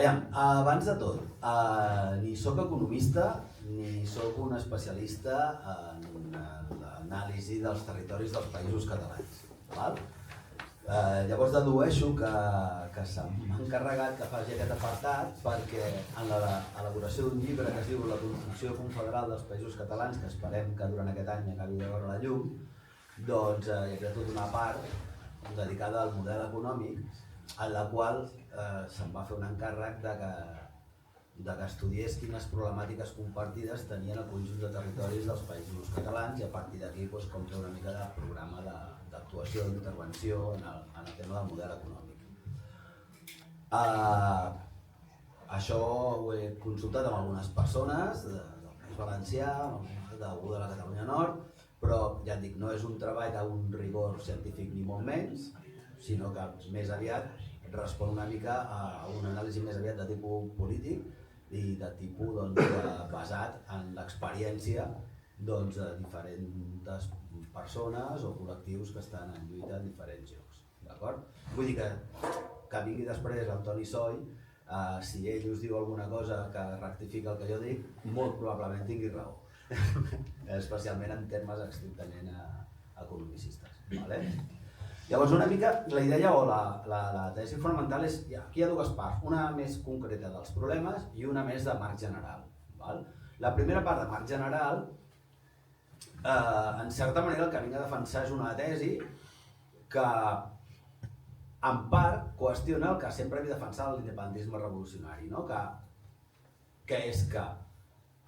Aviam, abans de tot, ni sóc economista ni sóc un especialista en l'anàlisi dels territoris dels països catalans. Val? Llavors dedueixo que se m'ha encarregat que faci aquest apartat perquè en l'elaboració d'un llibre que es diu La construcció confederal dels països catalans, que esperem que durant aquest any acabi de veure la llum, doncs hi havia tota una part dedicada al model econòmic en la qual se'm va fer un encàrrec de que estudiés quines problemàtiques compartides tenien el conjunt de territoris dels països catalans i a partir d'aquí com fer una mica de programa d'actuació, d'intervenció en el tema del model econòmic. Això ho he consultat amb algunes persones del País Valencià, d'algú de la Catalunya Nord, però ja et dic, no és un treball d'un rigor científic ni molt menys, sinó que més aviat respon una mica a una anàlisi més aviat de tipus polític i de tipus basat en l'experiència de diferents persones o col·lectius que estan en lluita en diferents llocs. D'acord? Vull dir que vingui després l'Antoni Soy, si ell us diu alguna cosa que rectifica el que jo dic, molt probablement tingui raó, especialment en termes estrictament economicistes. Llavors una mica la idea o la tesi fonamental és, aquí hi ha dues parts, una més concreta dels problemes i una més de marc general. La primera part de marc general, en certa manera el que vinc a defensar és una tesi que en part qüestiona el que sempre havia defensat l'independentisme revolucionari, que és que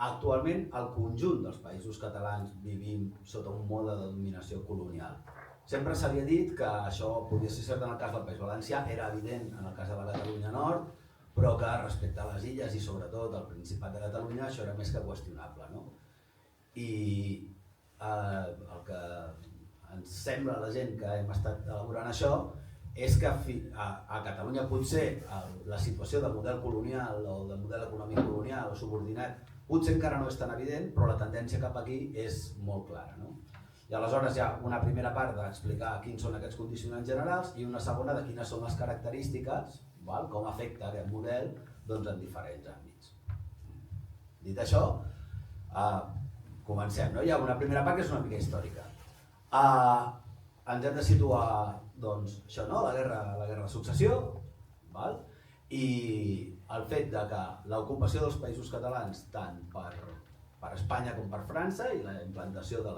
actualment el conjunt dels països catalans vivim sota un mode de dominació colonial. Sempre s'havia dit que això podia ser cert en el cas del País Valencià, era evident en el cas de la Catalunya Nord, però que respecte a les illes i sobretot al Principat de Catalunya això era més que qüestionable. I el que ens sembla a la gent que hem estat elaborant això és que a Catalunya potser la situació del model colonial o del model econòmic colonial o subordinat potser encara no és tan evident, però la tendència cap aquí és molt clara. I aleshores hi ha una primera part d'explicar quins són aquests condicionants generals i una segona de quines són les característiques, com afecta aquest model en diferents àmbits. Dit això, comencem. Hi ha una primera part que és una mica històrica. Ens hem de situar la guerra de successió i el fet que l'ocupació dels països catalans tant per Espanya com per França i la implantació de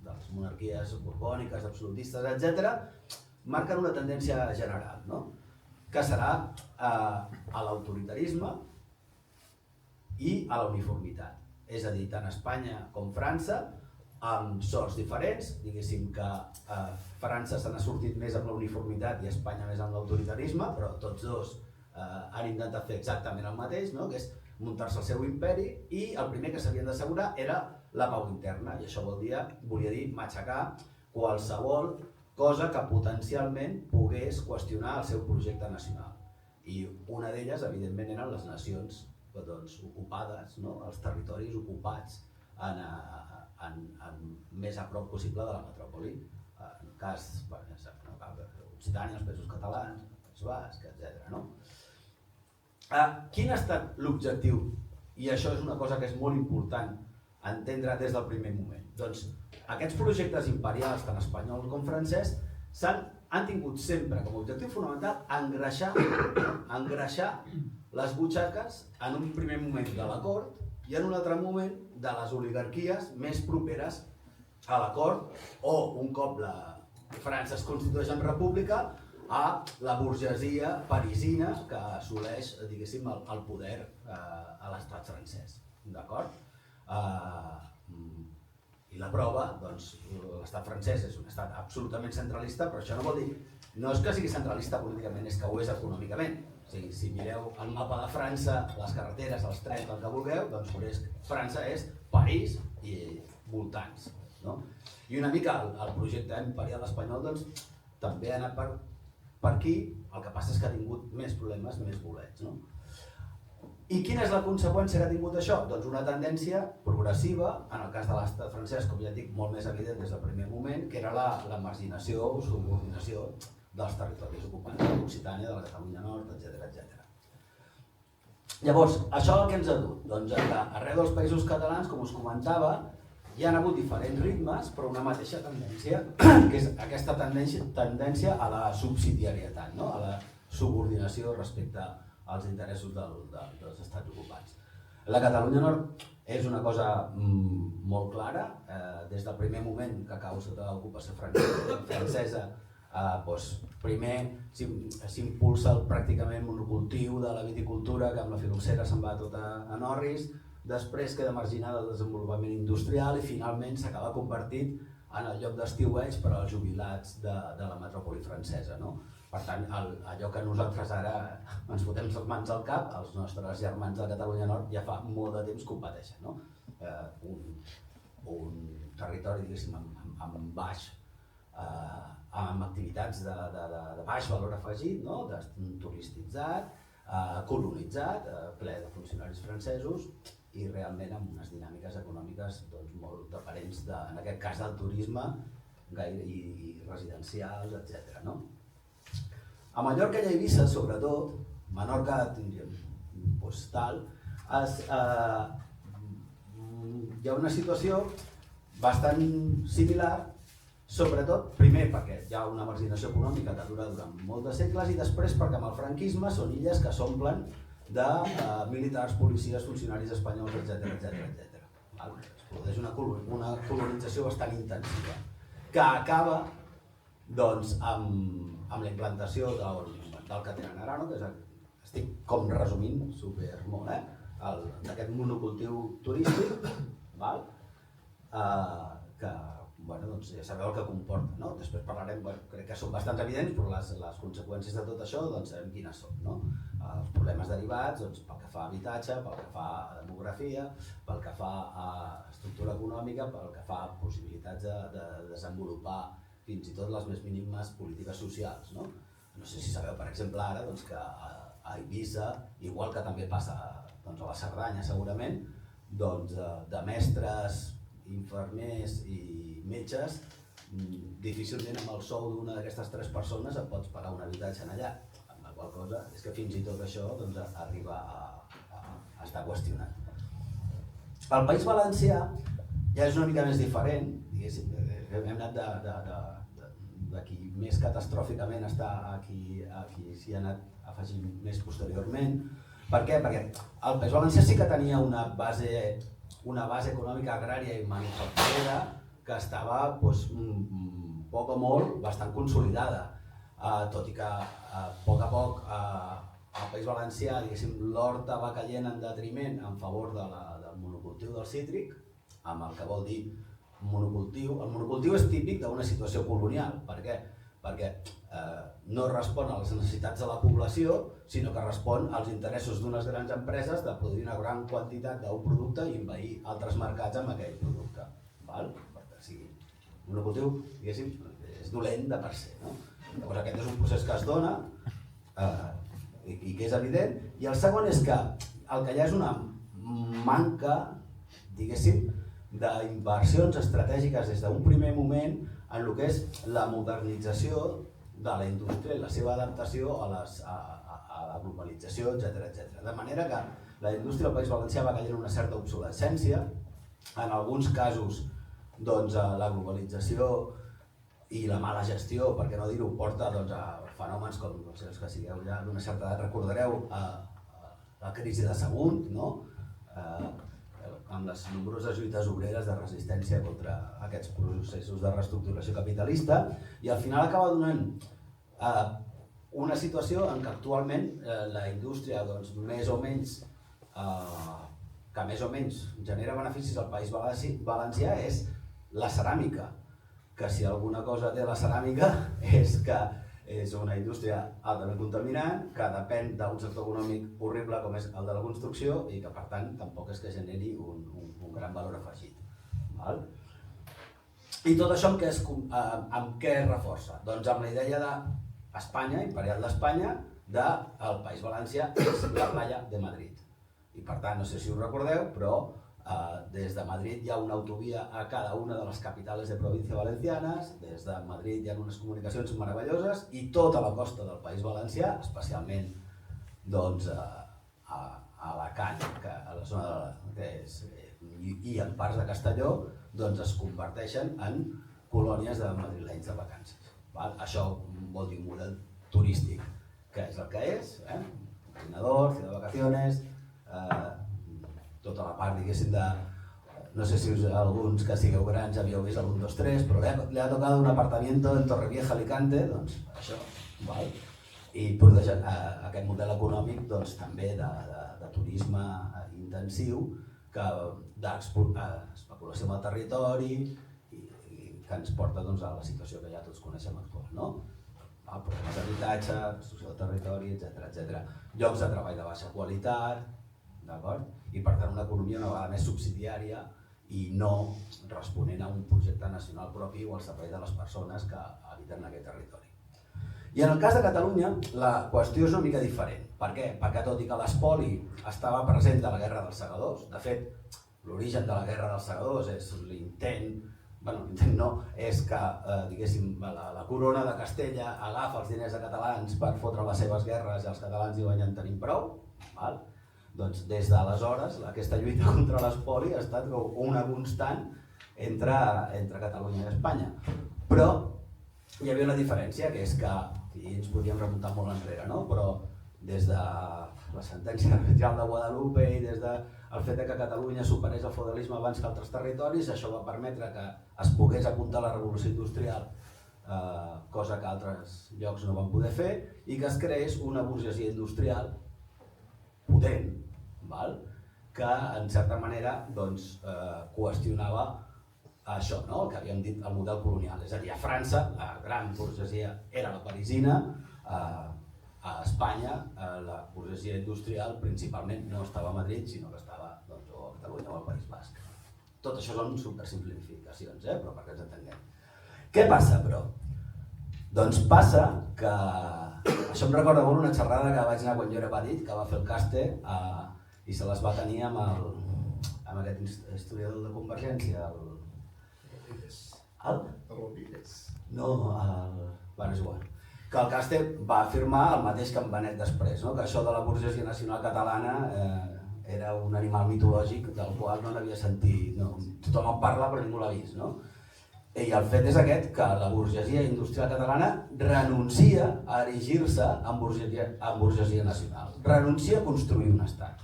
les monarquies borbòniques, absolutistes, etc., marquen una tendència general, que serà a l'autoritarisme i a la uniformitat. És a dir, tant Espanya com França, amb sorts diferents, diguéssim que França se n'ha sortit més amb la uniformitat i Espanya més amb l'autoritarisme, però tots dos han intentat fer exactament el mateix, que és muntar-se el seu imperi, i el primer que s'havien d'assegurar era la pau interna, i això volia dir matxacar qualsevol cosa que potencialment pogués qüestionar el seu projecte nacional. I una d'elles, evidentment, eren les nacions ocupades, els territoris ocupats més a prop possible de la metròpoli, en el cas Occitània, els Països Catalans, el País Basc, etc. Quin ha estat l'objectiu? I això és una cosa que és molt important entendre des del primer moment. Doncs aquests projectes imperials, tant espanyol com francès, han tingut sempre com a objectiu fonamental engreixar les butxaques en un primer moment de la cort i en un altre moment de les oligarquies més properes a la cort o, un cop França es constitueix en república, a la burgesia parisina que assoleix, diguéssim, el poder a l'estat francès. D'acord? I la prova, l'estat francès és un estat absolutament centralista, però això no vol dir, no és que sigui centralista políticament, és que ho és econòmicament. Si mireu el mapa de França, les carreteres, els trens, el que vulgueu, doncs França és París i voltants. I una mica el projecte imperial espanyol també ha anat per aquí, el que passa és que ha tingut més problemes, més bolets. I quina és la conseqüència que ha tingut això? Doncs una tendència progressiva, en el cas de l'estat francès, com ja dic, molt més evident des del primer moment, que era la marginació o subordinació dels territoris ocupants de l'Occitània, de la Catalunya Nord, etc. Llavors, això el que ens ha dut? Doncs que arreu dels països catalans, com us comentava, hi ha hagut diferents ritmes, però una mateixa tendència, que és aquesta tendència a la subsidiarietat, no? A la subordinació respecte als interessos dels estats ocupats. La Catalunya Nord és una cosa molt clara, des del primer moment que a causa de l'ocupació francesa primer s'impulsa pràcticament monocultiu de la viticultura, que amb la filoxera se'n va tot a Norris, després queda marginada el desenvolupament industrial i finalment s'acaba convertit en el lloc d'estiueig per als jubilats de la metròpoli francesa. Per tant, allò que nosaltres ara ens fotem les mans al cap, els nostres germans de Catalunya Nord ja fa molt de temps que ho pateixen. Un territori, diguéssim, amb baix, amb activitats de baix valor afegit, turistitzat, colonitzat, ple de funcionaris francesos i realment amb unes dinàmiques econòmiques molt dependents, en aquest cas del turisme i residencials, etc. A Mallorca i a Eivissa, sobretot, Menorca tindríem tal, hi ha una situació bastant similar, sobretot, primer perquè hi ha una marginació econòmica que dura durant molts de segles i després perquè amb el franquisme són illes que s'omplen de militars, policies, funcionaris espanyols, etc. Es produeix una colonització bastant intensiva que acaba amb la implantació del que tenen ara, que estic com resumint super molt, d'aquest monocultiu turístic, que ja sabeu el que comporta. Després parlarem, crec que són bastant evidents, però les conseqüències de tot això sabem quines són. Els problemes derivats pel que fa a habitatge, pel que fa a demografia, pel que fa a estructura econòmica, pel que fa a possibilitats de desenvolupar fins i tot les més mínimes polítiques socials. No sé si sabeu, per exemple, ara que a Eivissa, igual que també passa a la Cerdanya segurament, de mestres, infermers i metges, difícilment amb el sou d'una d'aquestes 3 persones et pots pagar un habitatge allà, amb la qual cosa és que fins i tot això arriba a estar qüestionat. El País Valencià ja és una mica més diferent, diguéssim, hem anat de qui més catastròficament està a qui s'hi ha anat afegint més posteriorment. Per què? Perquè el País Valencià sí que tenia una base econòmica agrària i manufacturera que estava poc o molt bastant consolidada, tot i que a poc al País Valencià l'horta va caient en detriment en favor del monocultiu del cítric, amb el que vol dir monocultiu. El monocultiu és típic d'una situació colonial. Per què? Perquè no respon a les necessitats de la població, sinó que respon als interessos d'unes grans empreses de produir una gran quantitat d'un producte i envair altres mercats amb aquell producte. Un monocultiu, diguéssim, és dolent de per se. Llavors aquest és un procés que es dona i que és evident. I el segon és que el que hi ha és una manca, diguéssim, d'inversions estratègiques des d'un primer moment en el que és la modernització de la indústria i la seva adaptació a la globalització, etc. De manera que la indústria del País Valencià va caient en una certa obsolescència. En alguns casos, la globalització i la mala gestió, per què no dir-ho, porta a fenòmens com, els que sigueu ja d'una certa edat recordareu, la crisi de Sagunt, amb les nombroses lluites obreres de resistència contra aquests processos de reestructuració capitalista, i al final acaba donant una situació en què actualment la indústria que més o menys genera beneficis al País Valencià és la ceràmica, que si alguna cosa té la ceràmica és que és una indústria altament contaminant, que depèn d'un sector econòmic horrible com és el de la construcció i que per tant tampoc és que generi un gran valor afegit. I tot això amb què es reforça? Doncs amb la idea d'Espanya, imperial d'Espanya, del País Valencià és la playa de Madrid. I per tant, no sé si us recordeu, però des de Madrid hi ha una autovia a cada una de les capitals de província valencianes, des de Madrid hi ha unes comunicacions meravelloses i tota la costa del País Valencià, especialment a Alacant, que a la zona i en parts de Castelló doncs es converteixen en colònies de madrilenys de vacances. Això vol dir un model turístic, que és el que és, ordinador, ciudad de vacaciones, tota la part, diguéssim, de... No sé si alguns que sigueu grans havíeu vist el 1, 2, 3, però le ha tocat un apartamento en Torrevieja, Alicante, doncs això, val? I protegent aquest model econòmic doncs, també de turisme intensiu, d'especulació amb el territori i que ens porta doncs, a la situació que ja tots coneixem actual, no? Problemes d'habitatge, destrucció del territori, etc. Llocs de treball de baixa qualitat, d'acord? I per tant una economia una vegada més subsidiària i no responent a un projecte nacional propi o al servei de les persones que habiten aquest territori. I en el cas de Catalunya la qüestió és una mica diferent. Per què? Perquè tot i que l'espoli estava present de la Guerra dels Segadors, de fet l'origen de la Guerra dels Segadors és l'intent, l'intent no, és que diguéssim la corona de Castella agafa els diners de catalans per fotre les seves guerres i els catalans diuen ja en tenim prou, val? Doncs des d'aleshores aquesta lluita contra l'espoli ha estat una constant entre Catalunya i Espanya. Però hi havia una diferència, que és que, i ens podríem remuntar molt enrere, no? Però des de la sentència arbitral de Guadalupe i des del fet que Catalunya superés el feudalisme abans que altres territoris, això va permetre que es pogués apuntar la revolució industrial, cosa que altres llocs no van poder fer, i que es creés una burgesia industrial potent, que en certa manera qüestionava això, el que havíem dit, el model colonial. És a dir, a França la gran burgesia era la parisina, a Espanya la burgesia industrial principalment no estava a Madrid, sinó que estava a Catalunya o al País Basc. Tot això són supersimplificacions, però perquè ens entenguem. Què passa, però? Doncs passa que... Això em recorda molt una xerrada que vaig anar quan jo era petit, que va fer el Caste, i se les va tenir amb aquest historiador de Convergència, el Rodríguez. No, bueno, és igual. Que el Caste va afirmar el mateix que en Benet després, que això de la burgesia nacional catalana era un animal mitològic del qual no n'havia sentit, tothom en parla però ningú l'ha vist. I el fet és aquest, que la burgesia industrial catalana renuncia a erigir-se en burgesia nacional, renuncia a construir un estat.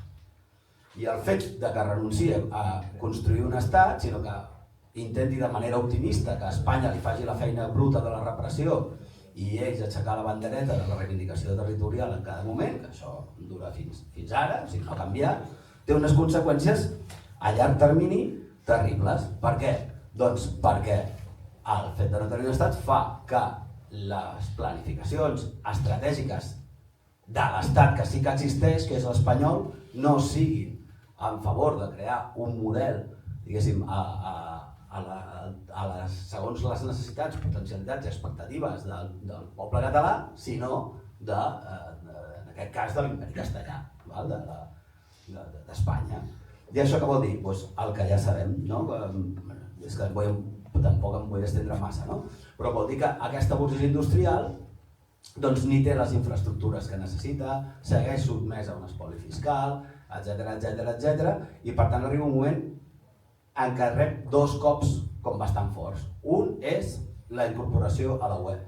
I el fet de que renuncia a construir un estat, sinó que intenti de manera optimista que Espanya li faci la feina bruta de la repressió i ells aixecar la bandereta de la reivindicació territorial en cada moment, que això dura fins ara, o sigui, no ha canviat, té unes conseqüències a llarg termini terribles. Per què? Doncs perquè el fet de no tenir un estat fa que les planificacions estratègiques de l'estat que sí que existeix, que és l'espanyol, no siguin en favor de crear un model, diguéssim, segons les necessitats, potencialitats i expectatives del poble català, sinó, en aquest cas, de l'imperi castellà, d'Espanya. I això què vol dir? El que ja sabem, és que tampoc em vull estendre massa, però vol dir que aquesta burgesia industrial ni té les infraestructures que necessita, segueix sotmès a un espoli fiscal, etc. I per tant arriba un moment en què rep dos cops com bastant forts. Un és la incorporació a la UE,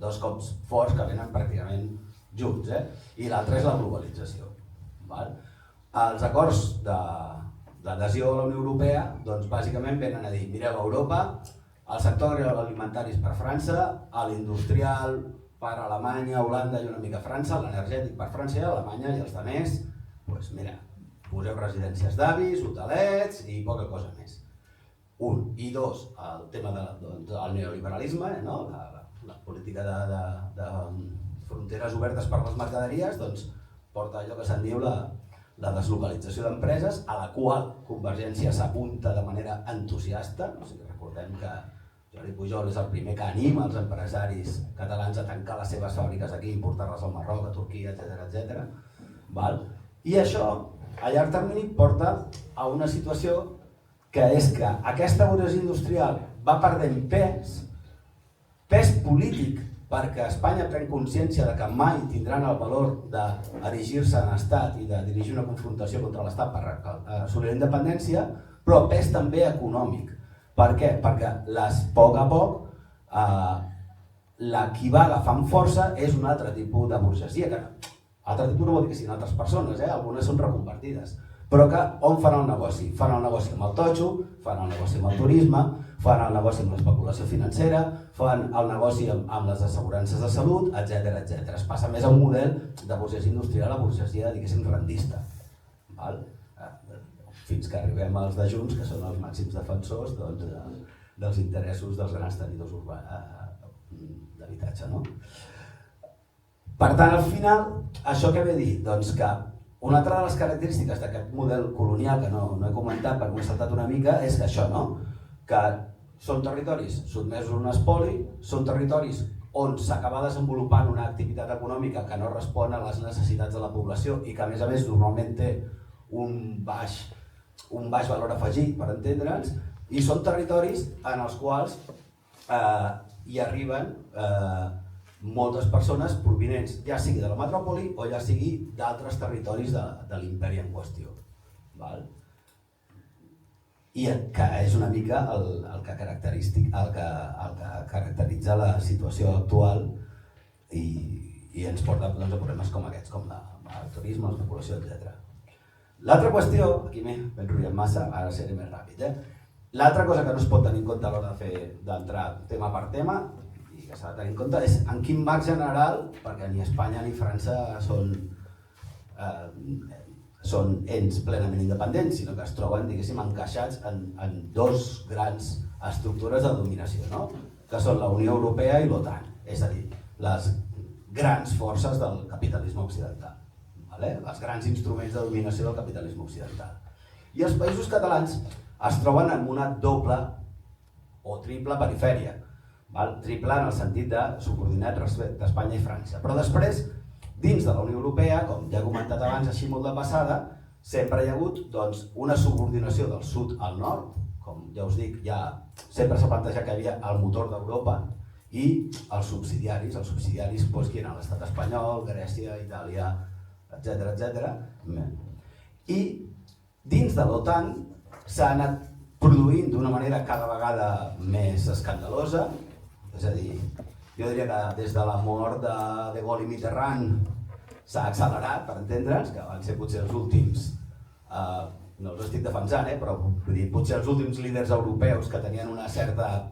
dos cops forts que venen pràcticament junts, i l'altre és la globalització. Els acords d'adhesió a la Unió Europea bàsicament venen a dir, mireu, a Europa el sector agroalimentari és per França, l'industrial per Alemanya, Holanda i una mica França, l'energètic per França i Alemanya i els altres, doncs mira, poseu residències d'avis, hotelets i poca cosa més. Un. I dos, el tema del neoliberalisme, la política de fronteres obertes per les mercaderies, porta allò que se'n diu la deslocalització d'empreses, a la qual Convergència s'apunta de manera entusiasta. Recordem que Jordi Pujol és el primer que anima els empresaris catalans a tancar les seves fàbriques aquí i portar-les al Marroc, a Turquia, etc. I això, a llarg termini, porta a una situació que és que aquesta burgesia industrial va perdent pes polític perquè Espanya pren consciència de que mai tindran el valor d'erigir-se en estat i de dirigir una confrontació contra l'estat per assolir la independència, però pes també econòmic. Per què? Perquè a poc a poc la qui va agafant força és un altre tipus de burgesia, que altre tipus no vol dir que siguin altres persones, algunes són reconvertides, però que on fan el negoci? Fan el negoci amb el totxo, fan el negoci amb el turisme, fan el negoci amb l'especulació financera, fan el negoci amb les assegurances de salut, etc. Es passa més a un model de burgesia industrial a burgesia, diguéssim, rendista. Fins que arribem als de Junts, que són els màxims defensors dels interessos dels grans tenidors d'habitatge. Per tant, al final, això què ve a dir? Doncs que una altra de les característiques d'aquest model colonial, que no he comentat perquè m'he saltat una mica, és que això, que són territoris sotmesos a un espoli, són territoris on s'acaba desenvolupant una activitat econòmica que no respon a les necessitats de la població i que a més normalment té un baix valor afegit, per entendre'ns, i són territoris en els quals hi arriben moltes persones provinents ja sigui de la metròpoli o ja sigui d'altres territoris de l'imperi en qüestió. I que és una mica el que caracteritza la situació actual i ens porta a problemes com aquests, com el turisme, l'especulació, etc. L'altra qüestió, aquí m'he enrotllat massa, ara seré més ràpid, l'altra cosa que no es pot tenir en compte a l'hora d'entrar tema per tema i que s'ha de tenir en compte és en quin marc general, perquè ni Espanya ni França són ens plenament independents, sinó que es troben, diguéssim, encaixats en dos grans estructures de dominació, que són la Unió Europea i l'OTAN, és a dir, les grans forces del capitalisme occidental, els grans instruments de dominació del capitalisme occidental. I els països catalans es troben en una doble o triple perifèria, triple en el sentit de subordinat respecte a Espanya i França, però després, dins de la Unió Europea, com ja he comentat abans així molt de passada, sempre hi ha hagut una subordinació del sud al nord, com ja us dic, sempre s'ha plantejat que hi havia el motor d'Europa i els subsidiaris qui eren l'estat espanyol, Grècia, Itàlia, etc. I dins de l'OTAN s'ha anat produint d'una manera cada vegada més escandalosa, és a dir, jo diria que des de la mort de Gaulle i Mitterrand s'ha accelerat, per entendre'ns, que van ser potser els últims, no els estic defensant, però potser els últims líders europeus que tenien una certa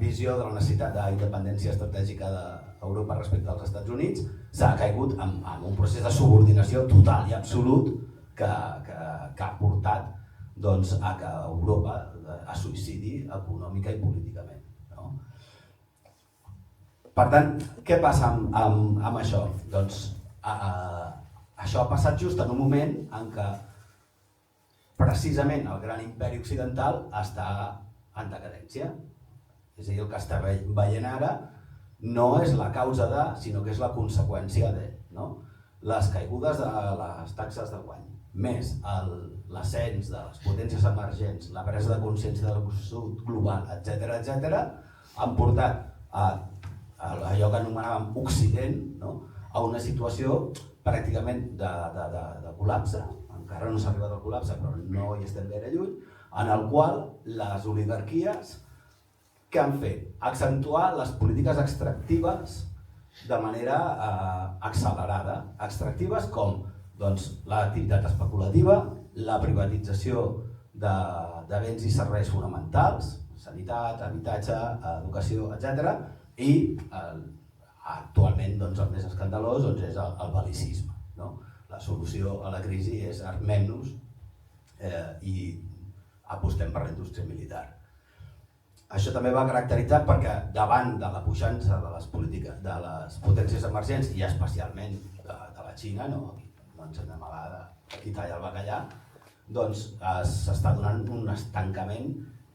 visió de la necessitat d'independència estratègica d'Europa respecte als Estats Units, s'ha caigut en un procés de subordinació total i absolut que ha portat a que Europa es suïcidi econòmica i políticament. Per tant, què passa amb això? Doncs això ha passat just en un moment en què precisament el gran imperi occidental està en decadència. És a dir, el que està veient ara no és la causa de, sinó que és la conseqüència de. Les caigudes de les taxes de guany, més l'ascens de les potències emergents, la presa de consciència de la salut global, etc., han portat a allò que anomenàvem Occident a una situació pràcticament de col·lapse, encara no s'ha arribat al col·lapse, però no hi estem gaire lluny, en el qual les oligarquies que han fet accentuar les polítiques extractives de manera accelerada. Extractives com l'activitat especulativa, la privatització de béns i serveis fonamentals, sanitat, habitatge, educació, etc. I actualment el més escandalós és el bel·licisme. La solució a la crisi és armem-nos i apostem per la indústria militar. Això també va caracteritzat perquè davant de la puixança de les potències emergents i especialment de la Xina, no ens hem d'amagar de qui talla el bacallà, doncs s'està donant un estancament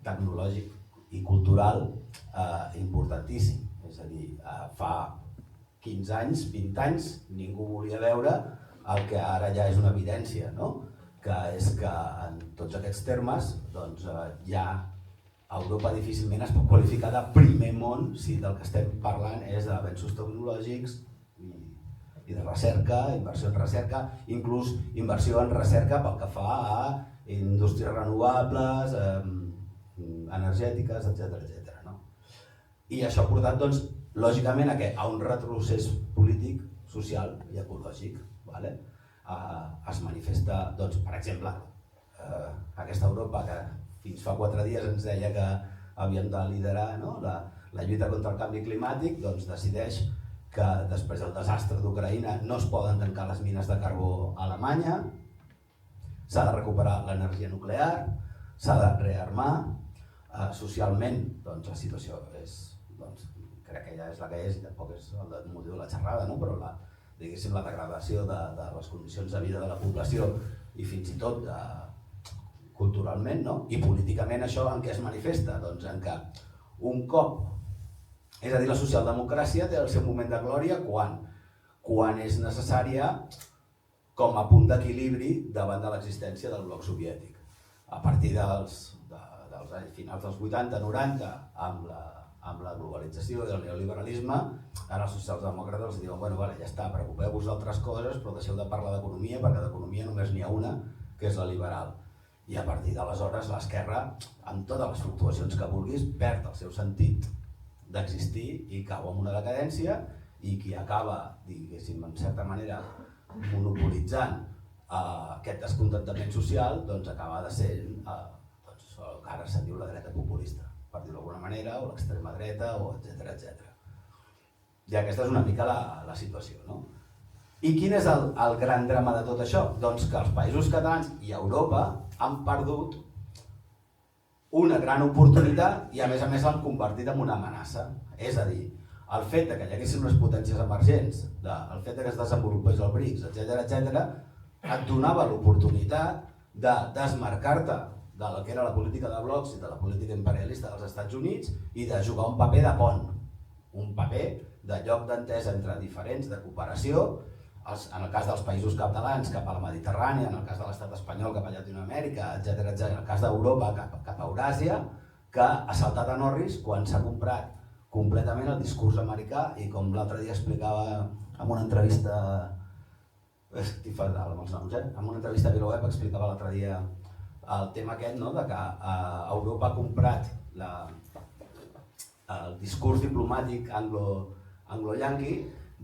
tecnològic i cultural importantíssim. És a dir, fa 15 anys, 20 anys, ningú volia veure el que ara ja és una evidència, que és que en tots aquests termes hi ha Europa difícilment es pot qualificar de primer món si del que estem parlant és d'avenços tecnològics i de recerca, inversió en recerca, inclús inversió en recerca pel que fa a indústries renovables, energètiques, etc. No? I això ha portat, doncs, lògicament, a un retrocés polític, social i ecològic. Vale? Es manifesta, doncs, per exemple, aquesta Europa que fins fa 4 dies ens deia que havíem de liderar, no? la lluita contra el canvi climàtic, doncs decideix que després del desastre d'Ucraïna no es poden tancar les mines de carbó a Alemanya, s'ha de recuperar l'energia nuclear, s'ha de rearmar, socialment doncs, la situació és, doncs, crec que ja és la que és, i tampoc és el motiu de la xerrada, no? Però la degradació de les condicions de vida de la població i fins i tot culturalment, no? I políticament això en què es manifesta? Doncs en què un cop, és a dir, la socialdemocràcia té el seu moment de glòria quan és necessària com a punt d'equilibri davant de l'existència del bloc soviètic. A partir dels finals dels 80-90, amb la globalització i el neoliberalisme, ara els socialdemòcrates els diuen bueno, ja està, preocupeu-vos d'altres coses, però deixeu de parlar d'economia, perquè d'economia només n'hi ha una, que és la liberal. I a partir d'aleshores l'esquerra, amb totes les fluctuacions que vulguis, perd el seu sentit d'existir i cau en una decadència, i qui acaba, diguéssim, en certa manera, monopolitzant aquest descontentament social, doncs acaba de ser el que ara se'n diu la dreta populista, per dir-ho d'alguna manera, o l'extrema dreta, etc. I aquesta és una mica la situació, no? I quin és el gran drama de tot això? Doncs que els països catalans i Europa han perdut una gran oportunitat i a més l'han convertit en una amenaça. És a dir, el fet que hi haguessin unes potències emergents, el fet que es desenvolupés el BRICS, etc., et donava l'oportunitat de desmarcar-te del que era la política de blocs i de la política imperialista dels Estats Units i de jugar un paper de pont, un paper de lloc d'entesa entre diferents, de cooperació, en el cas dels països catalans cap a la Mediterrània, en el cas de l'estat espanyol cap a Llatinoamèrica, etc., en el cas d'Europa cap a Euràsia, que ha saltat a Norris quan s'ha comprat completament el discurs americà i com l'altre dia explicava en una entrevista, estic fatal amb els noms, en una entrevista a VilaWeb explicava l'altre dia el tema aquest, no? De que Europa ha comprat el discurs diplomàtic anglo-yanqui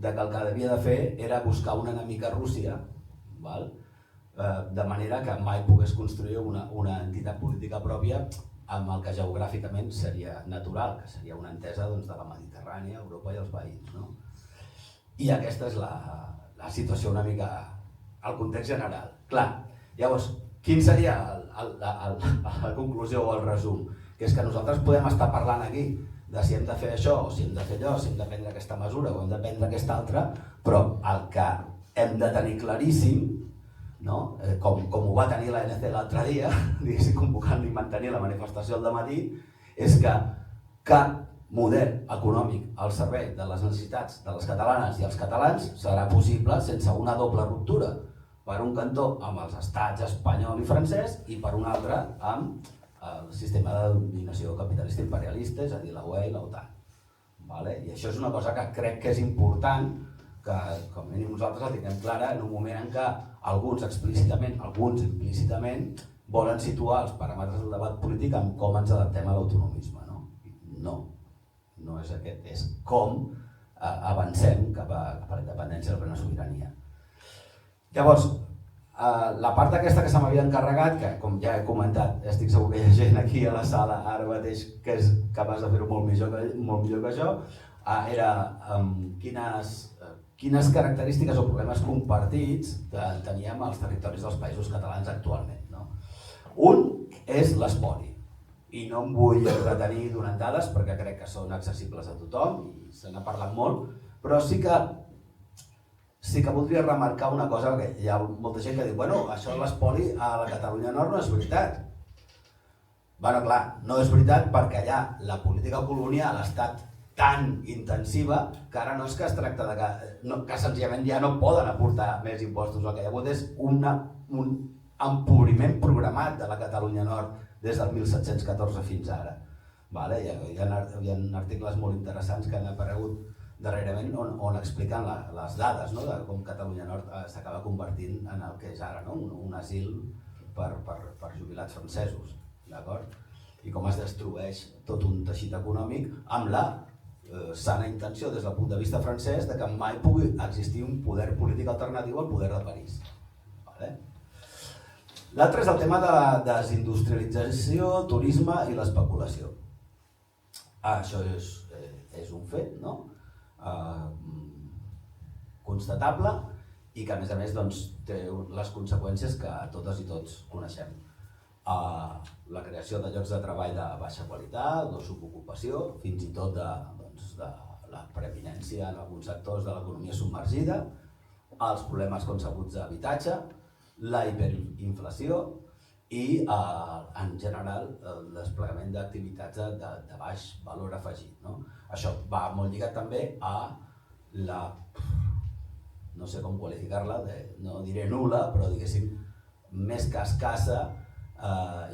de que el que havia de fer era buscar un enemic a Rússia, de manera que mai pogués construir una entitat política pròpia amb el que geogràficament seria natural, que seria una entesa de la Mediterrània, Europa i els veïns. I aquesta és la situació una mica, el context general. Clar, llavors, quin seria la conclusió o el resum? Que és que nosaltres podem estar parlant aquí de si hem de fer això, o si hem de fer allò, si hem de prendre aquesta mesura o hem de prendre aquesta altra, però el que hem de tenir claríssim, no? Com ho va tenir l'ANC l'altre dia, convocant i mantenint la manifestació al dematí, és que cap model econòmic al servei de les necessitats de les catalanes i els catalans serà possible sense una doble ruptura. Per un cantó amb els estats espanyol i francès i per un altre amb el sistema de dominació capitalista imperialista, és a dir, la UE i l'OTAN. I això és una cosa que crec que és important, que com a mínim nosaltres la tinguem clara en un moment en què alguns explícitament, alguns implícitament, volen situar els paràmetres del debat polític en com ens adaptem a l'autonomisme. No és aquest, és com avancem cap a la independència i la plena sobirania. Llavors, la part aquesta que se m'havia encarregat, que com ja he comentat, estic segur que hi ha gent aquí a la sala ara mateix que és capaç de fer-ho molt millor que jo, era quines característiques o problemes compartits teníem als territoris dels països catalans actualment. Un és l'espoli, i no em vull retenir donant dades perquè crec que són accessibles a tothom i se n'ha parlat molt, però sí que voldria remarcar una cosa, que hi ha molta gent que diu bueno, això de l'espoli a la Catalunya Nord no és veritat. Bueno, clar, no és veritat perquè allà la política colonial ha estat tan intensiva que ara no és que es tracta de que senzillament ja no poden aportar més impostos. El que hi ha hagut és un empobriment programat de la Catalunya Nord des del 1714 fins ara. Vale? Hi ha articles molt interessants que han aparegut darrerament on expliquen les dades, no? De com Catalunya Nord s'acaba convertint en el que és ara, no? Un asil per jubilats francesos, d'acord? I com es destrueix tot un teixit econòmic amb la sana intenció des del punt de vista francès de que mai pugui existir un poder polític alternatiu al poder de París. Vale? L'altre és el tema de la desindustrialització, turisme i l'especulació. Això és un fet, no? Constatable i que a més doncs, té les conseqüències que totes i tots coneixem. La creació de llocs de treball de baixa qualitat, de subocupació, fins i tot de la preeminència en alguns sectors de l'economia submergida, els problemes concebuts d'habitatge, la hiperinflació i en general el desplegament d'activitats de baix valor afegit. No? Això va molt lligat també a la, no sé com qualificar-la, no diré nul·la, però diguéssim més que escassa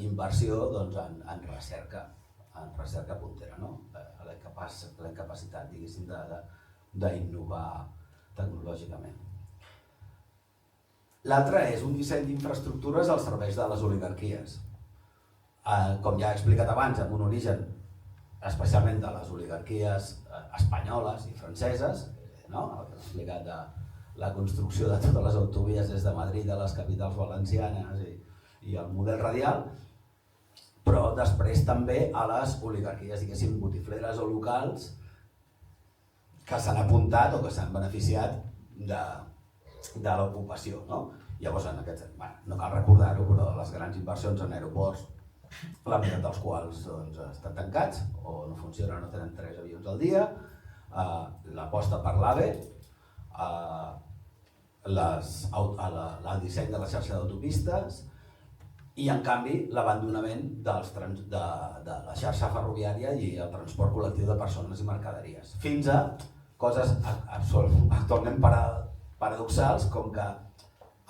inversió doncs, en recerca puntera, no? La incapacitat d'innovar tecnològicament. L'altre és un disseny d'infraestructures als serveis de les oligarquies. Com ja he explicat abans, amb un origen especialment de les oligarquies espanyoles i franceses, no? El que he explicat de la construcció de totes les autovies des de Madrid a les capitals valencianes i el model radial, però després també a les oligarquies, diguéssim, botifleres o locals que s'han apuntat o que s'han beneficiat de l'ocupació. No? Llavors, en aquest, no cal recordar-ho, però les grans inversions en aeroports, la meitat dels quals doncs, estan tancats o no funcionen, no tenen 3 avions al dia, l'aposta per l'AVE, el disseny de la xarxa d'autopistes i, en canvi, l'abandonament de la xarxa ferroviària i el transport col·lectiu de persones i mercaderies. Fins a coses actualment paradoxals, com que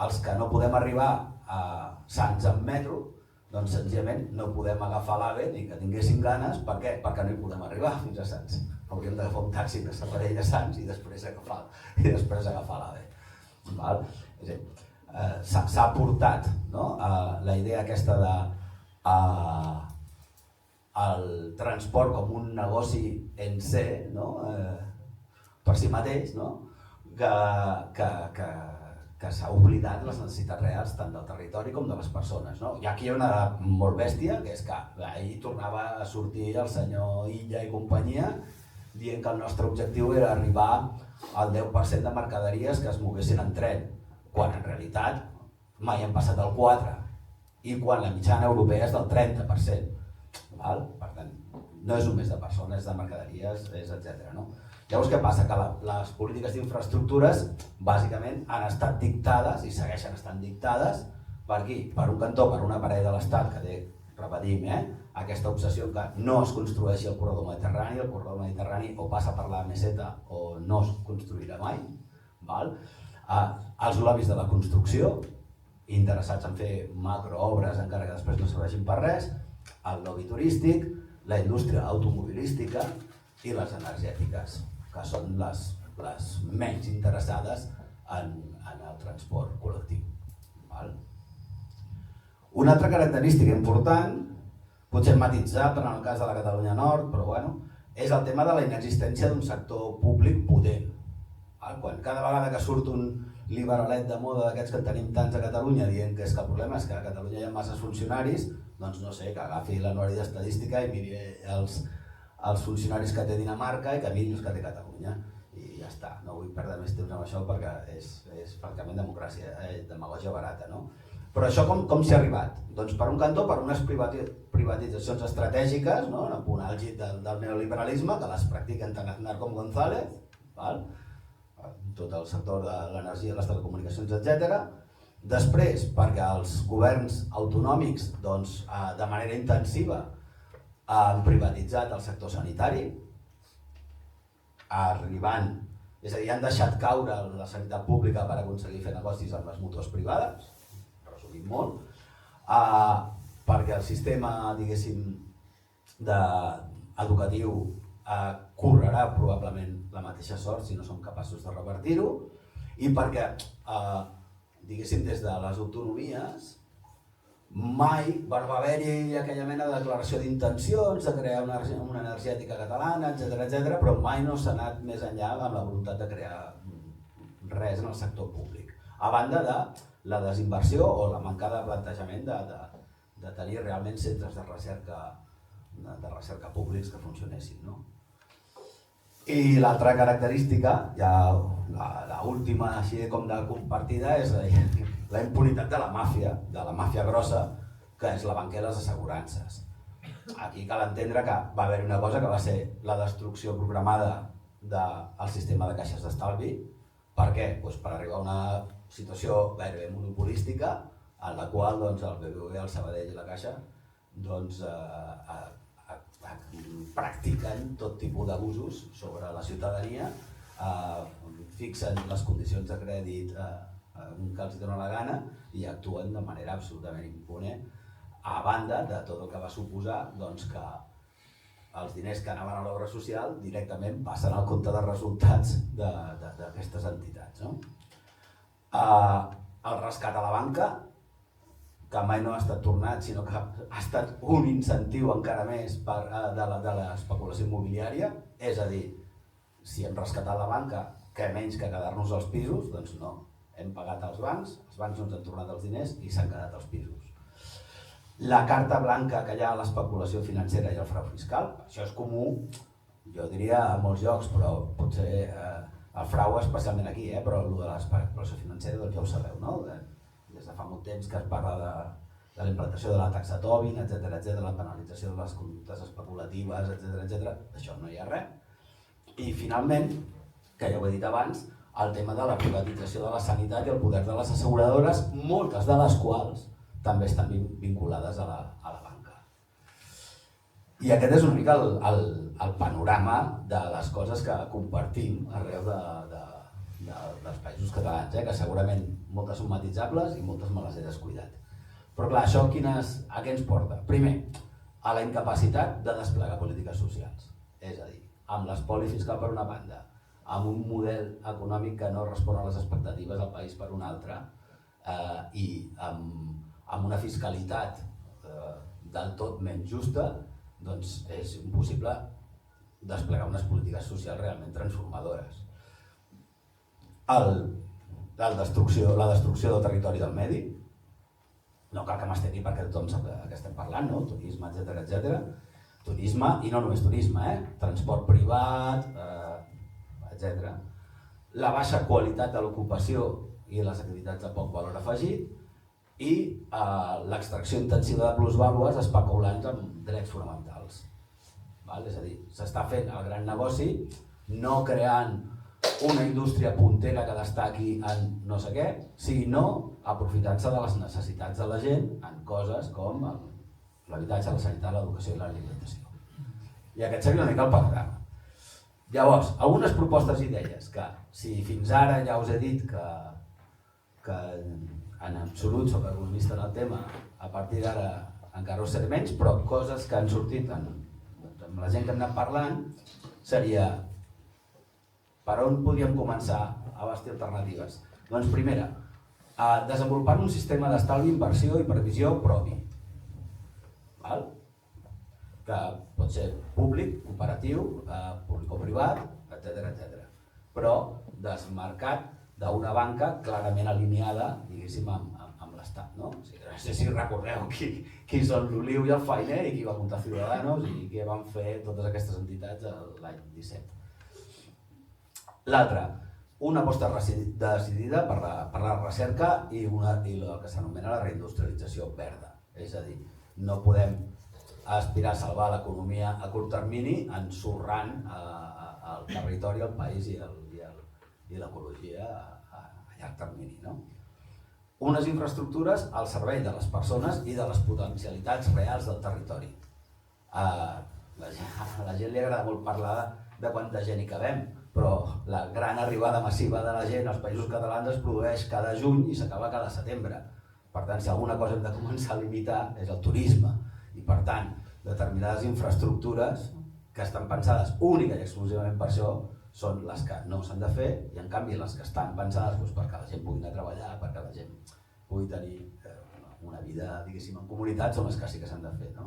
els que no podem arribar a Sants en metro, doncs senzillament no podem agafar l'AVE ni que tinguéssim ganes. Per què? Perquè no hi podem arribar fins a Sants. Hauríem d'agafar un taxi de Sabadell a Sants i després agafar l'AVE. S'ha portat, no? La idea aquesta de el transport com un negoci en sé, no? Per si mateix, no? Que s'ha oblidat les necessitats reals tant del territori com de les persones. No? I aquí hi ha una molt bèstia, que és que ahir tornava a sortir el senyor Illa i companyia dient que el nostre objectiu era arribar al 10% de mercaderies que es moguessin en tren, quan en realitat mai han passat el 4% i quan la mitjana europea és del 30%. Val? Per tant, no és només de persones, de mercaderies, etc. No? Llavors, què passa? Que les polítiques d'infraestructures bàsicament han estat dictades i segueixen estant dictades per aquí, per un cantó, per una paret de l'Estat que té, repetim, aquesta obsessió que no es construeixi el corredor mediterrani o passa per la meseta o no es construirà mai. Val? Els lobbies de la construcció, interessats en fer macroobres encara que després no serveixin per res, el lobby turístic, la indústria automobilística i les energètiques, que són les menys interessades en el transport col·lectiu. Val? Una altra característica important, potser matitzable en el cas de la Catalunya Nord, però bueno, és el tema de la inexistència d'un sector públic potent. Quan cada vegada que surt un liberalet de moda d'aquests que tenim tants a Catalunya dient que és que el problema és que a Catalunya hi ha masses funcionaris, doncs no sé, que agafi l'anuari d'estadística i miri els funcionaris que té Dinamarca i que miri els que té Catalunya. I ja està, no vull perdre més temps amb això perquè és francament demagògia barata. No? Però això com s'hi ha arribat? Doncs per un cantó, per unes privatitzacions estratègiques, no? En el punt àlgid del neoliberalisme, que les practiquen tant Aznar com González, val? Tot el sector de l'energia, les telecomunicacions, etc. Després, perquè els governs autonòmics doncs, de manera intensiva han privatitzat el sector sanitari, arribant, és a dir, han deixat caure la sanitat pública per aconseguir fer negocis amb les mútues privades, resumint molt, perquè el sistema, diguéssim, educatiu correrà probablement la mateixa sort si no som capaços de revertir-ho, i perquè, diguéssim, des de les autonomies mai va haver-hi aquella mena de declaració d'intencions de crear una energètica catalana, etc., però mai no s'ha anat més enllà amb la voluntat de crear res en el sector públic. A banda de la desinversió o la manca de plantejament de tenir realment centres de recerca públics que funcionessin, no? I l'altra característica, ja l'última així com de compartida, és la impunitat de la màfia grossa, que és la banca i les assegurances. Aquí cal entendre que va haver una cosa que va ser la destrucció programada del sistema de caixes d'estalvi. Per què? Per arribar a una situació gairebé monopolística en la qual el BBVA, el Sabadell i la Caixa practiquen tot tipus d'abusos sobre la ciutadania, fixen les condicions de crèdit que els dona la gana i actuen de manera absolutament impune, a banda de tot el que va suposar que els diners que anaven a l'obra social directament passen al compte de resultats d'aquestes entitats. El rescat a la banca, que mai no ha estat tornat, sinó que ha estat un incentiu encara més de l'especulació immobiliària, és a dir, si hem rescatat la banca, què menys que quedar-nos els pisos? Doncs no, hem pagat als bancs no ens han tornat els diners i s'han quedat els pisos. La carta blanca que hi ha a l'especulació financera i el frau fiscal, això és comú, jo diria a molts llocs, però potser el frau especialment aquí, però el de l'especulació financera doncs ja ho sabeu, no? Des de fa molt temps que es parla de la implantació de la taxa Tobin, etc., la penalització de les conductes especulatives, etc., d'això no hi ha res. I finalment, que ja ho he dit abans, el tema de la privatització de la sanitat i el poder de les asseguradores, moltes de les quals també estan vinculades a la banca. I aquest és una mica el panorama de les coses que compartim arreu dels països catalans, que segurament moltes són matissables i moltes me les he descuidat. Però clar, això a què ens porta? Primer, a la incapacitat de desplegar polítiques socials. És a dir, amb l'espoli fiscal per una banda, amb un model econòmic que no respon a les expectatives del país per una altra, i amb una fiscalitat del tot menys justa, doncs és impossible desplegar unes polítiques socials realment transformadores. La destrucció del territori del medi, no cal que m'estengui perquè tothom sap de què estem parlant, no? Turisme, etc. Turisme, i no només turisme, transport privat, etc. La baixa qualitat de l'ocupació i les activitats de poc valor afegit i l'extracció intensiva de plusvàlues especulants amb drets fonamentals. És a dir, s'està fent el gran negoci no creant una indústria puntera que destaqui en no sé què, sinó aprofitant-se de les necessitats de la gent en coses com l'habitatge, la sanitat, l'educació i l'alimentació. I aquest seria una mica el panorama. Llavors, algunes propostes i idees que, si fins ara ja us he dit que en absolut soc economista en el tema, a partir d'ara encara ho seré menys, però coses que han sortit amb la gent que hem anat parlant seria per on podríem començar a bastir alternatives. Doncs primera, desenvolupant un sistema d'estalvi, inversió i previsió propi, que pot ser públic, cooperatiu, públic o privat, etc. Però desmarcat d'una banca clarament alineada, diguéssim, amb l'Estat. No sé si recordeu qui són l'Oliu i el Fainer i qui va muntar Ciudadanos i què van fer totes aquestes entitats l'any 17. L'altra, una aposta decidida per la recerca i el que s'anomena la reindustrialització verda. És a dir, no podem aspirar a salvar l'economia a curt termini ensorrant el territori, el país i l'ecologia a llarg termini. Unes infraestructures al servei de les persones i de les potencialitats reals del territori. A la gent li agrada molt parlar de quanta gent hi cabem, però la gran arribada massiva de la gent als països catalans es produeix cada juny i s'acaba cada setembre. Per tant, si alguna cosa hem de començar a limitar és el turisme. I per tant, determinades infraestructures que estan pensades única i exclusivament per això són les que no s'han de fer, i en canvi les que estan pensades perquè la gent pugui anar a treballar, perquè la gent pugui tenir una vida, diguéssim, en comunitat, són les que sí que s'han de fer, no?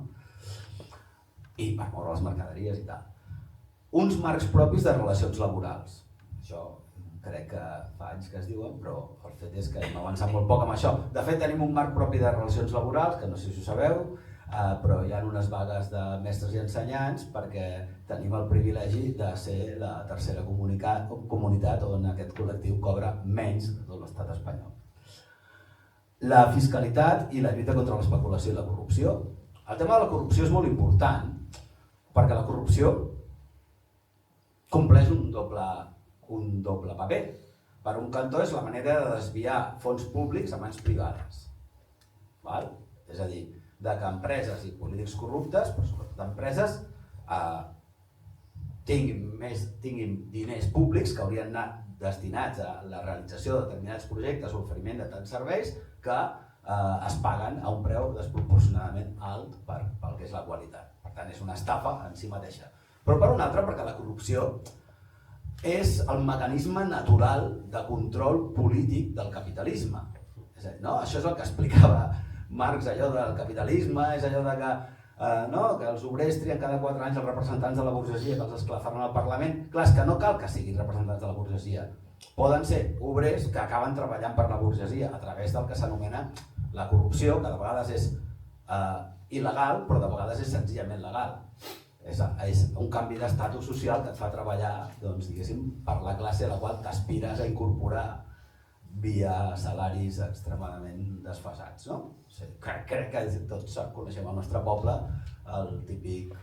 I per moure les mercaderies i tal. Uns marcs propis de relacions laborals. Això crec que fa anys que es diuen, però el fet és que hem avançat molt poc amb això. De fet, tenim un marc propi de relacions laborals, que no sé si ho sabeu, però hi ha unes vagues de mestres i ensenyants perquè tenim el privilegi de ser la tercera comunitat on aquest col·lectiu cobra menys de tot l'estat espanyol. La fiscalitat i la lluita contra l'especulació i la corrupció. El tema de la corrupció és molt important perquè la corrupció compleix un doble paper. Per un cantó és la manera de desviar fons públics a mans privades. És a dir, de que empreses i polítics corruptes, però sobretot empreses, tinguin diners públics que haurien anat destinats a la realització de determinats projectes o oferiment de tants serveis que es paguen a un preu desproporcionadament alt pel que és la qualitat. Per tant, és una estafa en si mateixa. Però per una altra, perquè la corrupció és el mecanisme natural de control polític del capitalisme. Això és el que explicava Marx, allò del capitalisme, és allò de que els obrers trien cada 4 anys els representants de la burgesia que els esclafaran al Parlament. Clar, és que no cal que siguin representants de la burgesia. Poden ser obrers que acaben treballant per la burgesia a través del que s'anomena la corrupció, que de vegades és il·legal, però de vegades és senzillament legal. És un canvi d'estatus social que et fa treballar, diguéssim, per la classe a la qual t'aspires a incorporar via salaris extremadament desfasats, no? Crec que tots coneixem al nostre poble el típic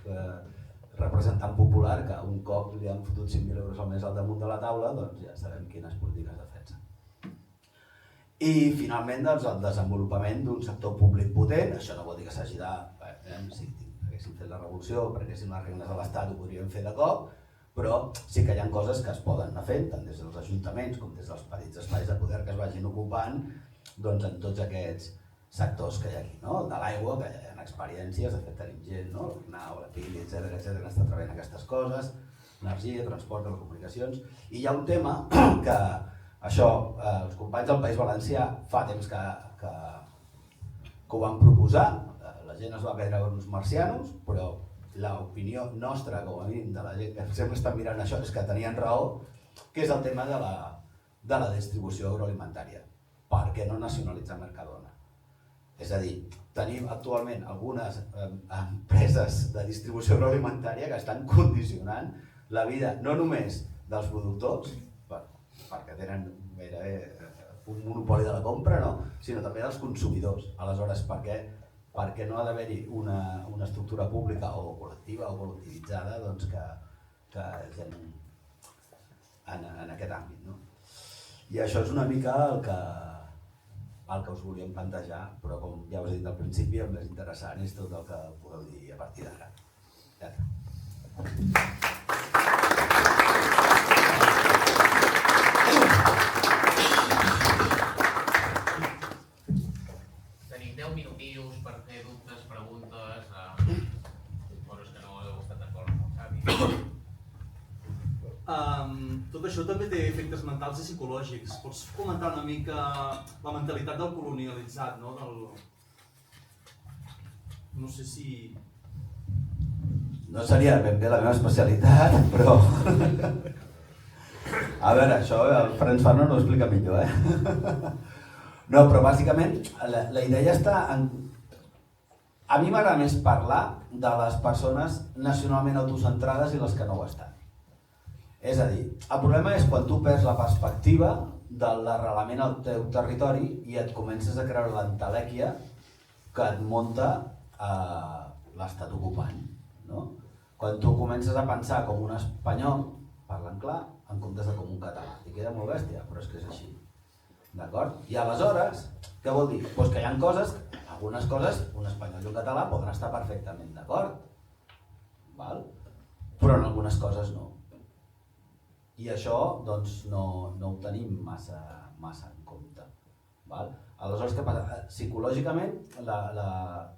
representant popular que un cop li han fotut 5.000 euros al mes al damunt de la taula, doncs ja sabem quines polítiques defensa. I finalment el desenvolupament d'un sector públic potent. Això no vol dir que s'hagi de... Si haguéssim fet la revolució, prenguéssim les regnes de l'Estat, ho podríem fer de cop, però sí que hi ha coses que es poden anar fent, tant des dels ajuntaments com des dels petits espais de poder que es vagin ocupant en tots aquests sectors que hi ha aquí. De l'aigua, que hi ha experiències, de fet tenim gent, l'Arnau, la Pili, etc., que està treballant aquestes coses, energia, transport, telecomunicacions. I hi ha un tema que això, els companys del País Valencià fa temps que ho van proposar, la gent es va veure uns marcianos, però l'opinió nostra, com a mínim, de la gent que sempre està mirant això, és que tenien raó, que és el tema de la distribució agroalimentària. Per què no nacionalitzar Mercadona? És a dir, tenim actualment algunes empreses de distribució agroalimentària que estan condicionant la vida no només dels productors, perquè tenen un monopoli de la compra, sinó també dels consumidors. Aleshores, per què no ha d'haver-hi una estructura pública o col·lectiva o col·lectivitzada que en aquest àmbit? I això és una mica el que us volíem plantejar, però com ja us he dit al principi, el més interessant és tot el que podeu dir a partir d'ara. Tenim 10 minutillos per fer dubtes, preguntes, coses que no heu estat d'acord amb el Xavi. Tot això també té efectes mentals i psicològics. Pots comentar una mica la mentalitat del colonialitzat, no? No sé si... No seria ben bé la meva especialitat, però... A veure, això el Franz Fanon ho explica millor, No, però bàsicament la idea està en... A mi m'agrada més parlar de les persones nacionalment autocentrades i les que no ho estan. És a dir, el problema és quan tu perds la perspectiva de l'arrelament al teu territori i et comences a creure l'entelèquia que et munta l'estat ocupant. Quan tu comences a pensar com un espanyol, parlant clar, en comptes de com un català. I queda molt bèstia, però és que és així. D'acord? I aleshores, què vol dir? Doncs que hi ha coses, algunes coses, un espanyol i un català poden estar perfectament d'acord. Però en algunes coses no. I això doncs, no ho tenim massa en compte. Aleshores, què passa? Psicològicament,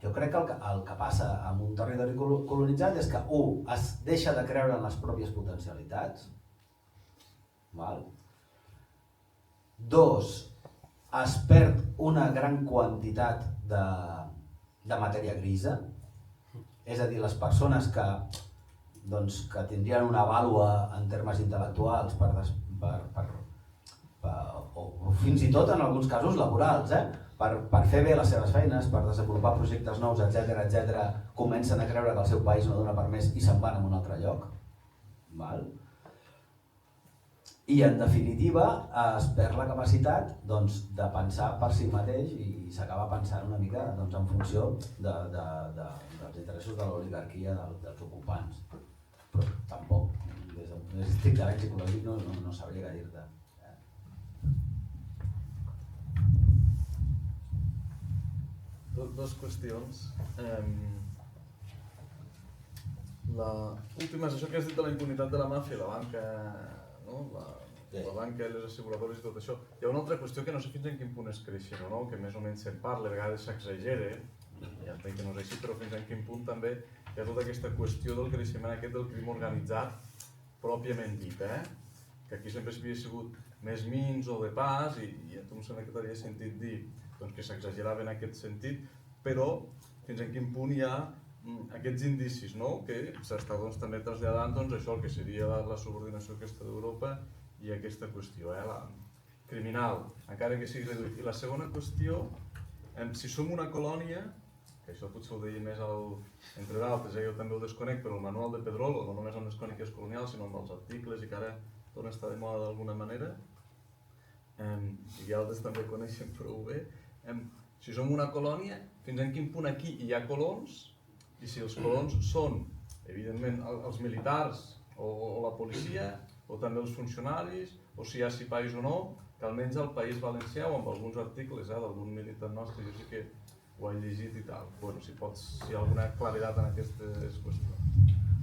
jo crec que el que passa amb un territori colonitzat és que, es deixa de creure en les pròpies potencialitats. Val? 2, es perd una gran quantitat de matèria grisa, és a dir, les persones que tindrien una vàlua en termes intel·lectuals o fins i tot en alguns casos laborals, per fer bé les seves feines, per desenvolupar projectes nous, etc., comencen a creure que el seu país no dona per més i se'n van a un altre lloc. Val? I en definitiva es perd la capacitat de pensar per si mateix i s'acaba pensant una mica en funció dels interessos de l'oligarquia dels ocupants. Però tampoc, des d'un estrictament psicològic no sabria què dir-te. Dos qüestions. L'última és això que has dit de la impunitat de la màfia, la banca, no? La banca i les asseguradores i tot això. Hi ha una altra qüestió que no sé fins en quin punt és creixent o no, que més o menys se'n parla, a vegades s'exagera, ja entenc que no és així, però fins en quin punt també hi ha tota aquesta qüestió del creixement aquest del crim organitzat pròpiament dit, que aquí sempre s'havia sigut més mins o de pas i a tu em sembla que t'havia sentit dir que s'exagerava en aquest sentit, però fins en quin punt hi ha aquests indicis, que s'està també traslladant això, el que seria la subordinació aquesta d'Europa i aquesta qüestió, la criminal, encara que sigui reduït. I la segona qüestió, si som una colònia, que això potser ho deia més entre d'altres, jo també ho desconec, però el manual de Pedrolo, no només amb les cròniques colonials, sinó amb els articles, i que ara torna a estar de moda d'alguna manera, i altres també coneixen prou bé, si som una colònia, fins en quin punt aquí hi ha colons, i si els colons són, evidentment, els militars o la policia, o també els funcionaris, o si hi ha sipais o no, que almenys al País Valencià o amb alguns articles d'algun militar nostre, jo sí que ho he llegit i tal. Bueno, si hi ha alguna claredat en aquestes qüestions.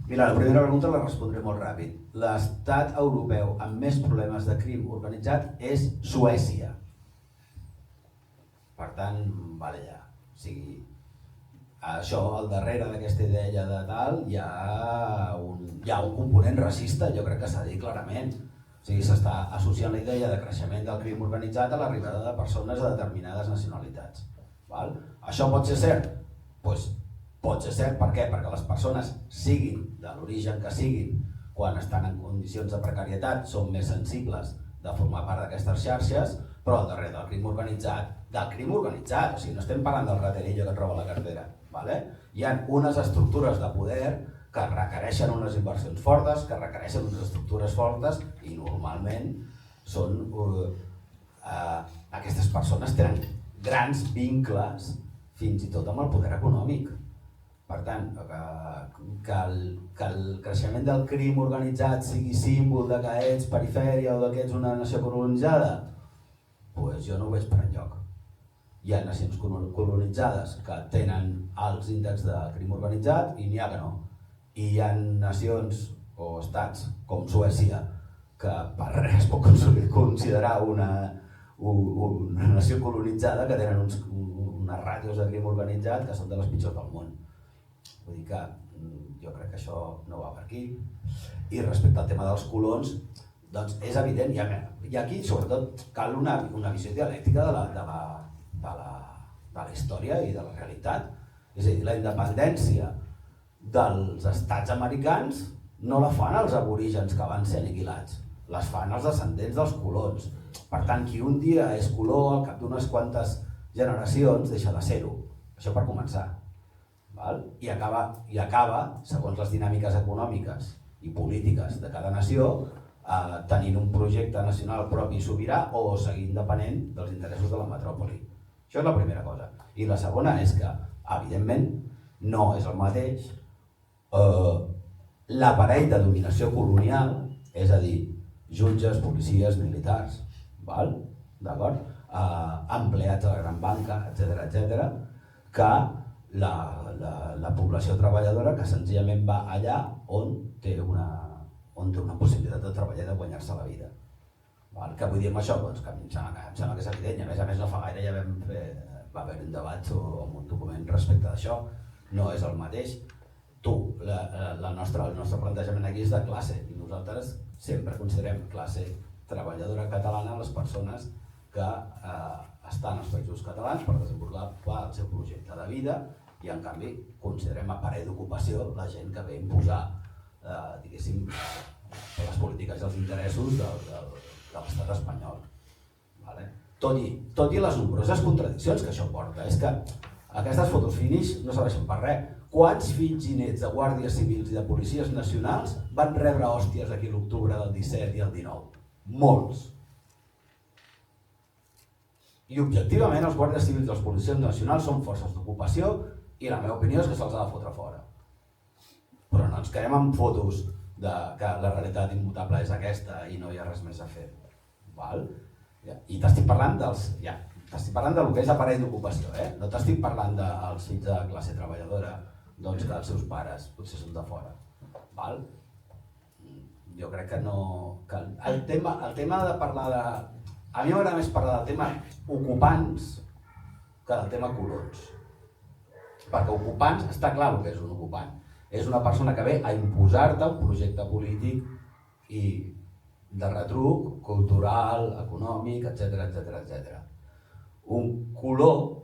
Mira, la primera pregunta la respondré molt ràpid. L'estat europeu amb més problemes de crim organitzat és Suècia. Per tant, vale ja. O sigui, això, al darrere d'aquesta idea de tal, hi ha un component racista, jo crec que s'ha dit clarament. O sigui, s'està associant la idea de creixement del crim organitzat a l'arribada de persones de determinades nacionalitats. Això pot ser cert? Doncs pot ser cert, per què? Perquè les persones, siguin de l'origen que siguin, quan estan en condicions de precarietat, són més sensibles de formar part d'aquestes xarxes, però al darrere del crim organitzat, o sigui, no estem parlant del raterillo que et roba la cartera. Hi ha unes estructures de poder que requereixen unes inversions fortes, que requereixen unes estructures fortes i normalment aquestes persones tenen grans vincles fins i tot amb el poder econòmic. Per tant, que el creixement del crim organitzat sigui símbol de que ets perifèria o que ets una nació colonitzada, doncs jo no ho veig per enlloc. Hi ha nacions colonitzades que tenen alts índexs de crim organitzat i n'hi ha que no. I hi ha nacions o estats com Suècia que per res es pot considerar una nació colonitzada que tenen unes ràtios de crim organitzat que són de les pitjors del món. Vull dir que jo crec que això no va per aquí. I respecte al tema dels colons, doncs és evident, i aquí sobretot cal una visió dialèctica de la història i de la realitat. És a dir, la independència dels estats americans no la fan els aborígens que van ser aniquilats, les fan els descendents dels colons. Per tant, qui un dia és color, al cap d'unes quantes generacions, deixa de ser-ho. Això per començar. I acaba, segons les dinàmiques econòmiques i polítiques de cada nació, tenint un projecte nacional propi i sobirà o seguint depenent dels interessos de la metròpoli. Això és la primera cosa. I la segona és que, evidentment, no és el mateix l'aparell de dominació colonial, és a dir, jutges, policies, militars, empleats a la gran banca, etc., que la població treballadora que senzillament va allà on té una possibilitat de treballar i de guanyar-se la vida. Que vull dir amb això? Doncs que em sembla que és evident, i a més no fa gaire ja va haver un debat amb un document respecte d'això, no és el mateix. El nostre plantejament aquí és de classe, i nosaltres sempre considerem classe treballadora catalana les persones que estan als països catalans per desenvolupar el seu projecte de vida, i en canvi considerem aparell d'ocupació la gent que ve a imposar diguéssim les polítiques i els interessos de l'estat espanyol. Tot i les nombroses contradiccions que això porta, és que aquestes fotos finish no serveixen per res. Quants fills i nets de guàrdies civils i de policies nacionals van rebre hòsties aquí l'octubre del 17 i el 19? Molts. I objectivament els guàrdies civils i les policies nacionals són forces d'ocupació i la meva opinió és que se'ls ha de fotre fora. Però no ens quedem amb fotos que la realitat immutable és aquesta i no hi ha res més a fer. I t'estic parlant del que és aparell d'ocupació, no t'estic parlant dels fills de classe treballadora que els seus pares potser són de fora. Jo crec que no... El tema de parlar de... A mi m'agrada més parlar del tema ocupants que del tema colons. Perquè ocupants, està clar el que és un ocupant. És una persona que ve a imposar-te un projecte polític i de retruc, cultural, econòmic, etc. Un color,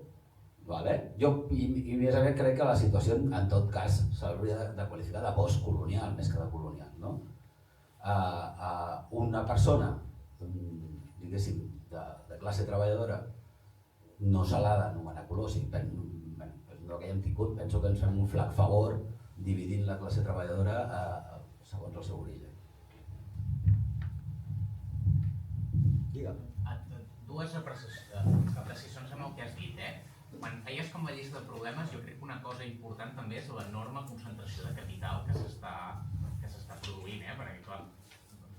jo i més a més crec que la situació en tot cas s'hauria de qualificar de postcolonial més que de colonial. Una persona, diguéssim, de classe treballadora no se l'ha d'anomenar color, el que hem tingut, penso que ens fem un flac favor dividint la classe treballadora segons el seu origen. Dues apreciacions amb el que has dit. Quan feies com la llista de problemes, jo crec que una cosa important també és l'enorme concentració de capital que s'està produint, perquè clar,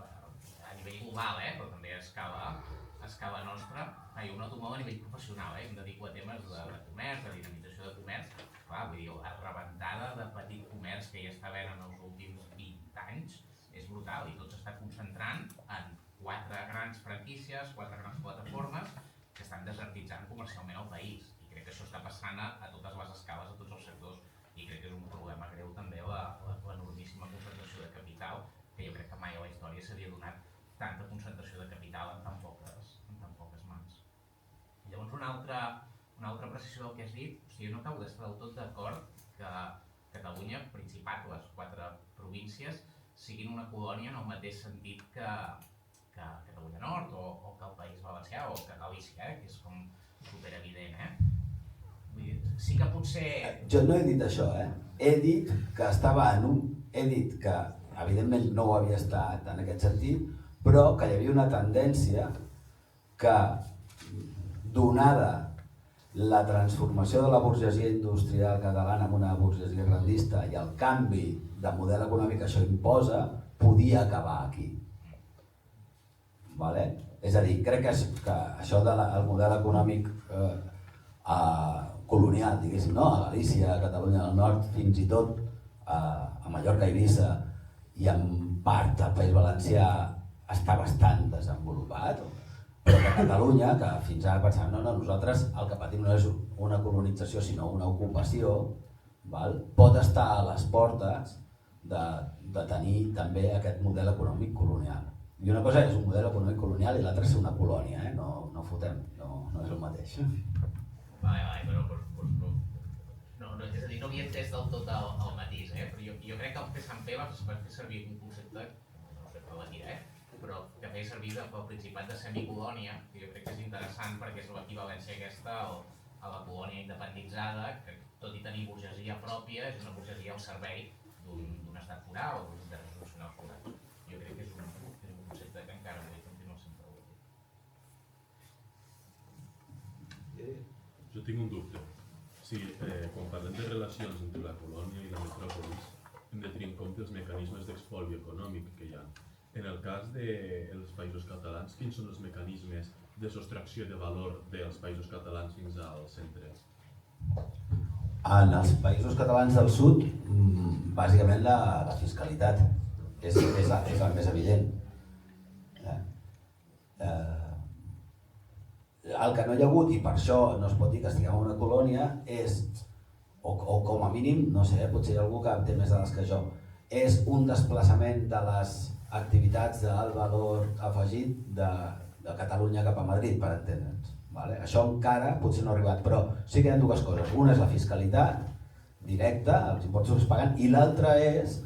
a nivell global, però també a escala nostra, jo ho noto molt a nivell professional, em dedico a temes de comerç, de dinamització de comerç, clar, vull dir, la rebentada de petit comerç que hi està havent en els últims 20 anys és brutal i tot s'està concentrant en 4 grans franquícies, 4 grans plataformes que estan desertitzant comercialment el país. I crec que això està passant a totes les escales, a tots els sectors, i crec que és un problema greu també l'enormíssima concentració de capital, que jo crec que mai a la història s'havia donat tanta concentració de capital en tan poques mans. Llavors una altra precisió del que has dit, jo no acabo d'estar del tot d'acord que Catalunya, Principat, les 4 províncies, siguin una colònia en el mateix sentit que Catalunya Nord o que el País Valencià o que Galícia, que és com superevident. Vull dir, sí que potser... Jo no he dit això, he dit que estava he dit que evidentment no ho havia estat en aquest sentit, però que hi havia una tendència que, donada la transformació de la burgesia industrial catalana en una burgesia grandista i el canvi de model econòmic que això imposa, podia acabar aquí. És a dir, crec que això del model econòmic colonial, diguéssim, a Galícia, a Catalunya del Nord, fins i tot a Mallorca, Eivissa i en part al País Valencià està bastant desenvolupat, però que a Catalunya, que fins ara pensàvem, no, nosaltres el que patim no és una colonització sinó una ocupació, pot estar a les portes de tenir també aquest model econòmic colonial. I una cosa és un model econòmic colonial i l'altra és una colònia, no fotem, no és el mateix. És a dir, no havia entès del tot el matís, però jo crec que el que Sant Pere va fer servir un concepte, no sé per la tira, però que feia servir pel Principat de semicolònia, que jo crec que és interessant perquè és l'equivalència aquesta a la colònia independitzada, que tot i tenir burgesia pròpia, és una burgesia al servei d'un estat foral o d'un interès nacional foral. Jo crec que és un concepte que encara avui continua sent prou útil. Jo tinc un dubte. Si quan parlem de relacions entre la colònia i la metròpolis hem de tenir en compte els mecanismes d'espoli econòmic que hi ha. En el cas dels països catalans, quins són els mecanismes de sostracció de valor dels països catalans fins al centre? En els països catalans del sud, bàsicament la fiscalitat és el més evident. el que no hi ha hagut, i per això no es pot dir que estiguem en una colònia, és, o com a mínim, no sé, potser hi ha algú que té més dades que jo, és un desplaçament de les activitats d'alt valor afegit de Catalunya cap a Madrid, per entendre'ns. Vale? Això encara potser no ha arribat, però sí que hi ha dues coses. Una és la fiscalitat directa, els impostos que es paguen, i l'altra és,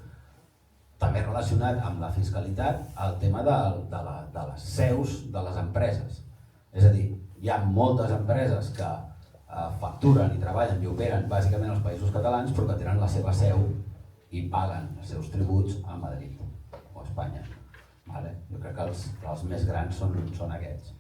també relacionat amb la fiscalitat, el tema de les seus de les empreses. És a dir, hi ha moltes empreses que facturen i treballen i operen bàsicament als països catalans, però que tenen la seva seu i paguen els seus tributs a Madrid o a Espanya. Vale? Jo crec que els més grans són aquests.